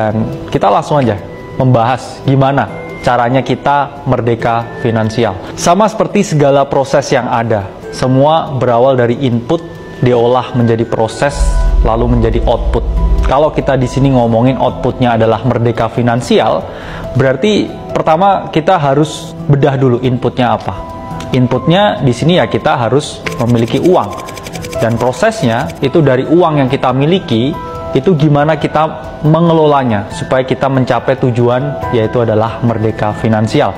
Dan kita langsung aja membahas gimana caranya kita merdeka finansial. Sama seperti segala proses yang ada, semua berawal dari input, diolah menjadi proses, lalu menjadi output. Kalau kita di sini ngomongin outputnya adalah merdeka finansial, berarti pertama kita harus bedah dulu inputnya apa. Inputnya di sini ya kita harus memiliki uang. Dan prosesnya itu dari uang yang kita miliki, itu gimana kita mengelolanya supaya kita mencapai tujuan, yaitu adalah merdeka finansial.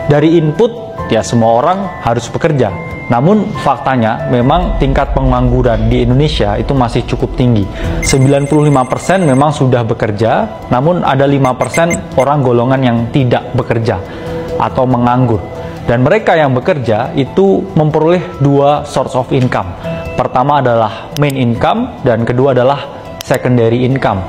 Dari input, ya semua orang harus bekerja. Namun faktanya memang tingkat pengangguran di Indonesia itu masih cukup tinggi. 95% memang sudah bekerja, namun ada 5% orang golongan yang tidak bekerja atau menganggur. Dan mereka yang bekerja itu memperoleh dua source of income. Pertama adalah main income dan kedua adalah secondary income.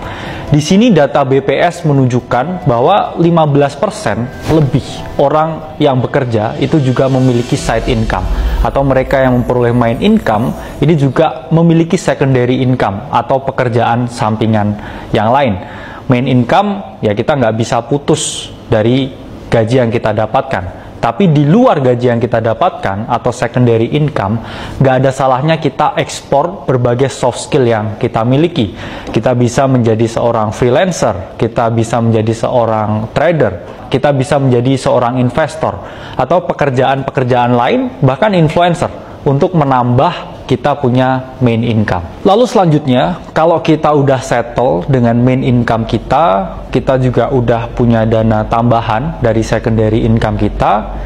Di sini data BPS menunjukkan bahwa 15% lebih orang yang bekerja itu juga memiliki side income, atau mereka yang memperoleh main income ini juga memiliki secondary income atau pekerjaan sampingan yang lain. Main income ya kita nggak bisa putus dari gaji yang kita dapatkan. Tapi di luar gaji yang kita dapatkan atau secondary income, nggak ada salahnya kita ekspor berbagai soft skill yang kita miliki. Kita bisa menjadi seorang freelancer, kita bisa menjadi seorang trader, kita bisa menjadi seorang investor, atau pekerjaan-pekerjaan lain, bahkan influencer, untuk menambah kita punya main income. Lalu selanjutnya, kalau kita udah settle dengan main income kita juga udah punya dana tambahan dari secondary income kita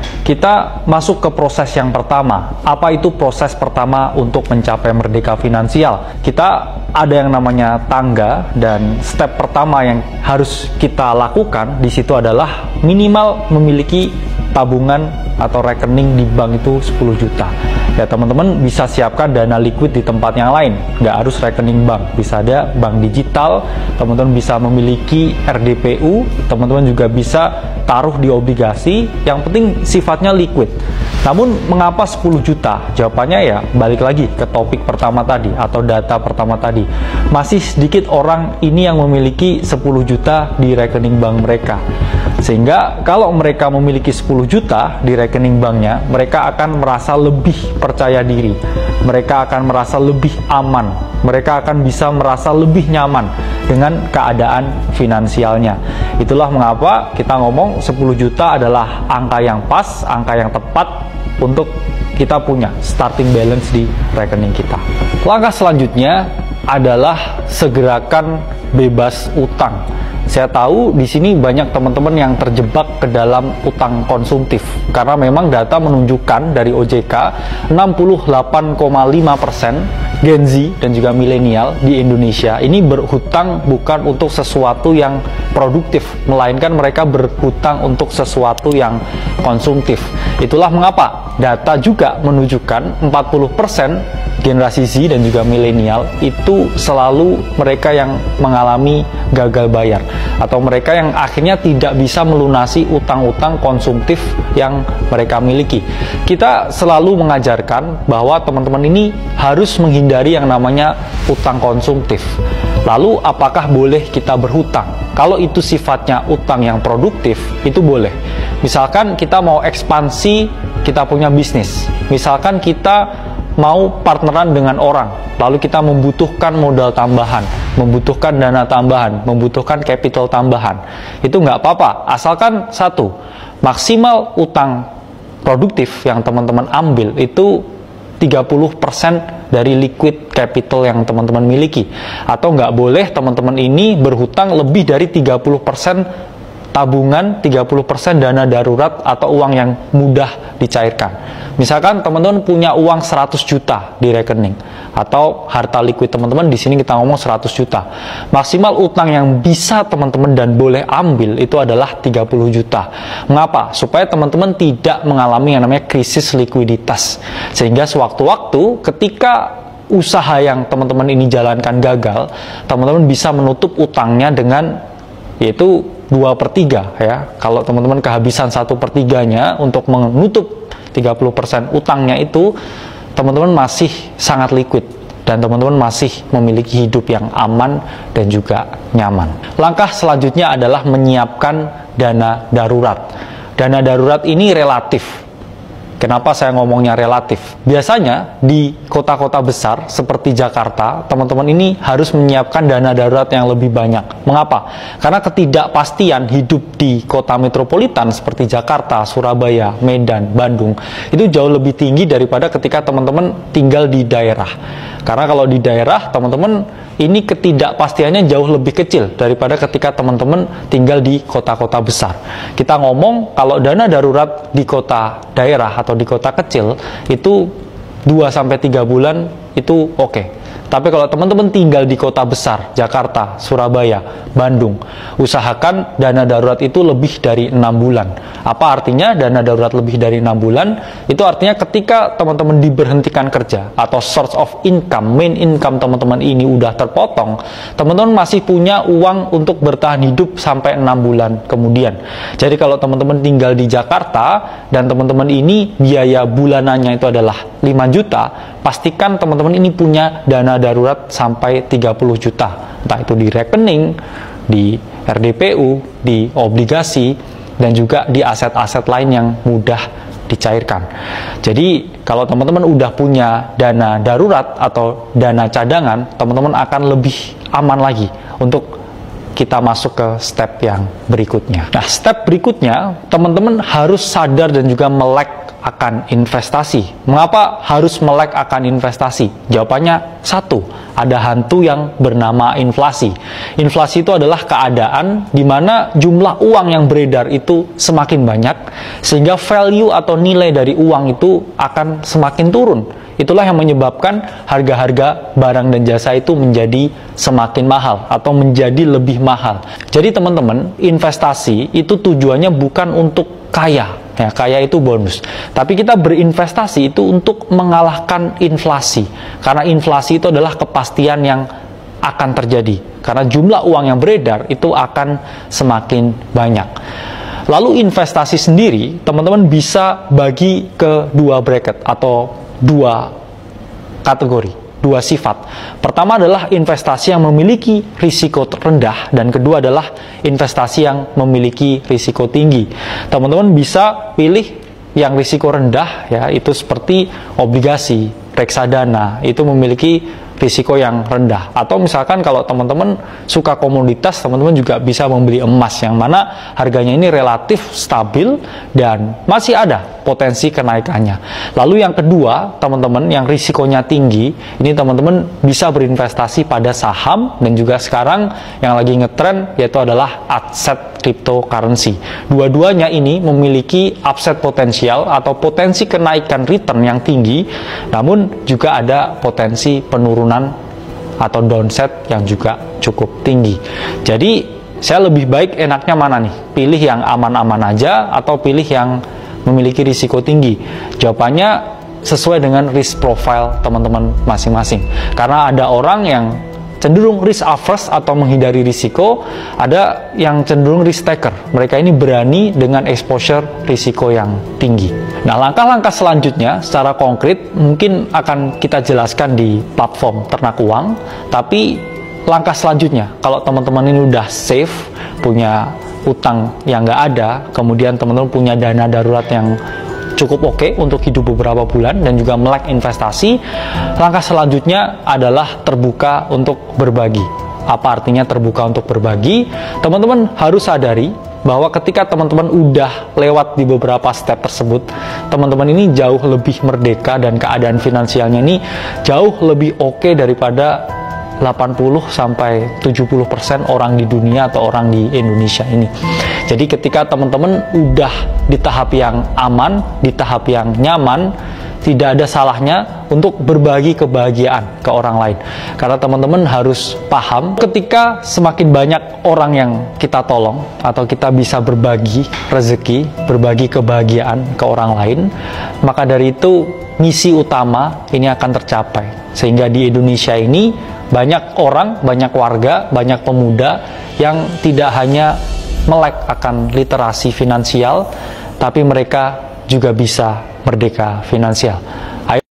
masuk ke proses yang pertama. Apa itu proses pertama untuk mencapai merdeka finansial? Kita ada yang namanya tangga, dan step pertama yang harus kita lakukan di situ adalah minimal memiliki tabungan atau rekening di bank itu 10 juta. Ya teman-teman bisa siapkan dana liquid di tempat yang lain, nggak harus rekening bank, bisa ada bank digital, teman-teman bisa memiliki RDPU, teman-teman juga bisa taruh di obligasi, yang penting sifatnya liquid. Namun mengapa 10 juta? Jawabannya ya balik lagi ke topik pertama tadi atau data pertama tadi. Masih sedikit orang ini yang memiliki 10 juta di rekening bank mereka. Sehingga kalau mereka memiliki 10 juta di rekening banknya, mereka akan merasa lebih percaya diri, mereka akan merasa lebih aman, mereka akan bisa merasa lebih nyaman dengan keadaan finansialnya. Itulah mengapa kita ngomong 10 juta adalah angka yang pas, angka yang tepat untuk kita punya starting balance di rekening kita. Langkah selanjutnya adalah segerakan bebas utang. Saya tahu di sini banyak teman-teman yang terjebak ke dalam utang konsumtif, karena memang data menunjukkan dari OJK 68,5% Gen Z dan juga milenial di Indonesia ini berhutang bukan untuk sesuatu yang produktif, melainkan mereka berhutang untuk sesuatu yang konsumtif. Itulah mengapa data juga menunjukkan 40% generasi Z dan juga milenial itu selalu mereka yang mengalami gagal bayar, atau mereka yang akhirnya tidak bisa melunasi utang-utang konsumtif yang mereka miliki. Kita selalu mengajarkan bahwa teman-teman ini harus menghindari yang namanya utang konsumtif. Lalu apakah boleh kita berhutang? Kalau itu sifatnya utang yang produktif, itu boleh. Misalkan kita mau ekspansi, kita punya bisnis. Misalkan kita mau partneran dengan orang, lalu kita membutuhkan modal tambahan, membutuhkan dana tambahan, membutuhkan capital tambahan. Itu nggak apa-apa, asalkan satu, maksimal utang produktif yang teman-teman ambil itu 30% dari liquid capital yang teman-teman miliki. Atau nggak boleh teman-teman ini berhutang lebih dari 30% tabungan, 30% dana darurat atau uang yang mudah dicairkan. Misalkan teman-teman punya uang 100 juta di rekening atau harta liquid teman-teman, di sini kita ngomong 100 juta. Maksimal utang yang bisa teman-teman dan boleh ambil itu adalah 30 juta. Mengapa? Supaya teman-teman tidak mengalami yang namanya krisis likuiditas. Sehingga sewaktu-waktu ketika usaha yang teman-teman ini jalankan gagal, teman-teman bisa menutup utangnya dengan yaitu 2/3 ya. Kalau teman-teman kehabisan 1/3-nya untuk menutup 30% utangnya itu, teman-teman masih sangat liquid dan teman-teman masih memiliki hidup yang aman dan juga nyaman. Langkah selanjutnya adalah menyiapkan dana darurat. Dana darurat ini relatif. Kenapa saya ngomongnya relatif? Biasanya di kota-kota besar seperti Jakarta, teman-teman ini harus menyiapkan dana darurat yang lebih banyak. Mengapa? Karena ketidakpastian hidup di kota metropolitan seperti Jakarta, Surabaya, Medan, Bandung itu jauh lebih tinggi daripada ketika teman-teman tinggal di daerah. Karena kalau di daerah, teman-teman ini ketidakpastiannya jauh lebih kecil daripada ketika teman-teman tinggal di kota-kota besar. Kita ngomong kalau dana darurat di kota daerah atau di kota kecil itu 2-3 bulan itu oke. Tapi kalau teman-teman tinggal di kota besar, Jakarta, Surabaya, Bandung, usahakan dana darurat itu lebih dari 6 bulan. Apa artinya dana darurat lebih dari 6 bulan? Itu artinya ketika teman-teman diberhentikan kerja atau source of income, main income teman-teman ini udah terpotong, teman-teman masih punya uang untuk bertahan hidup sampai 6 bulan kemudian. Jadi kalau teman-teman tinggal di Jakarta dan teman-teman ini biaya bulanannya itu adalah 5 juta, pastikan teman-teman ini punya dana darurat sampai 30 juta. Entah itu di rekening, di RDPU, di obligasi, dan juga di aset-aset lain yang mudah dicairkan. Jadi kalau teman-teman udah punya dana darurat atau dana cadangan, teman-teman akan lebih aman lagi untuk kita masuk ke step yang berikutnya. Nah, step berikutnya, teman-teman harus sadar dan juga melek akan investasi. Mengapa harus melek akan investasi? Jawabannya satu, ada hantu yang bernama inflasi. Inflasi itu adalah keadaan di mana jumlah uang yang beredar itu semakin banyak, sehingga value atau nilai dari uang itu akan semakin turun. Itulah yang menyebabkan harga-harga barang dan jasa itu menjadi semakin mahal atau menjadi lebih mahal. Jadi teman-teman, investasi itu tujuannya bukan untuk kaya. Ya, kaya itu bonus. Tapi kita berinvestasi itu untuk mengalahkan inflasi. Karena inflasi itu adalah kepastian yang akan terjadi. Karena jumlah uang yang beredar itu akan semakin banyak. Lalu investasi sendiri, teman-teman bisa bagi ke 2 bracket atau 2 kategori, 2 sifat. Pertama adalah investasi yang memiliki risiko rendah, dan kedua adalah investasi yang memiliki risiko tinggi. Teman-teman bisa pilih yang risiko rendah, ya, itu seperti obligasi, reksadana, itu memiliki risiko yang rendah. Atau misalkan kalau teman-teman suka komoditas, teman-teman juga bisa membeli emas yang mana harganya ini relatif stabil dan masih ada potensi kenaikannya. Lalu yang kedua, teman-teman yang risikonya tinggi, ini teman-teman bisa berinvestasi pada saham, dan juga sekarang yang lagi ngetren yaitu adalah aset cryptocurrency. Dua-duanya ini memiliki upside potensial atau potensi kenaikan return yang tinggi, namun juga ada potensi penurunan atau downside yang juga cukup tinggi. Jadi saya lebih baik enaknya mana nih? Pilih yang aman-aman aja atau pilih yang memiliki risiko tinggi? Jawabannya sesuai dengan risk profile teman-teman masing-masing. Karena ada orang yang cenderung risk averse atau menghindari risiko, ada yang cenderung risk taker. Mereka ini berani dengan exposure risiko yang tinggi. Nah, langkah-langkah selanjutnya secara konkret mungkin akan kita jelaskan di platform Ternak Uang, tapi langkah selanjutnya, kalau teman-teman ini udah safe, punya utang yang nggak ada, kemudian teman-teman punya dana darurat yang cukup oke untuk hidup beberapa bulan dan juga melek investasi, langkah selanjutnya adalah terbuka untuk berbagi. Apa artinya terbuka untuk berbagi? Teman-teman harus sadari bahwa ketika teman-teman udah lewat di beberapa step tersebut, teman-teman ini jauh lebih merdeka dan keadaan finansialnya ini jauh lebih oke daripada 80-70% orang di dunia atau orang di Indonesia ini. Jadi ketika teman-teman udah di tahap yang aman, di tahap yang nyaman, tidak ada salahnya untuk berbagi kebahagiaan ke orang lain. Karena teman-teman harus paham, ketika semakin banyak orang yang kita tolong atau kita bisa berbagi rezeki, berbagi kebahagiaan ke orang lain, maka dari itu misi utama ini akan tercapai. Sehingga di Indonesia ini banyak orang, banyak warga, banyak pemuda yang tidak hanya melek akan literasi finansial, tapi mereka juga bisa merdeka finansial.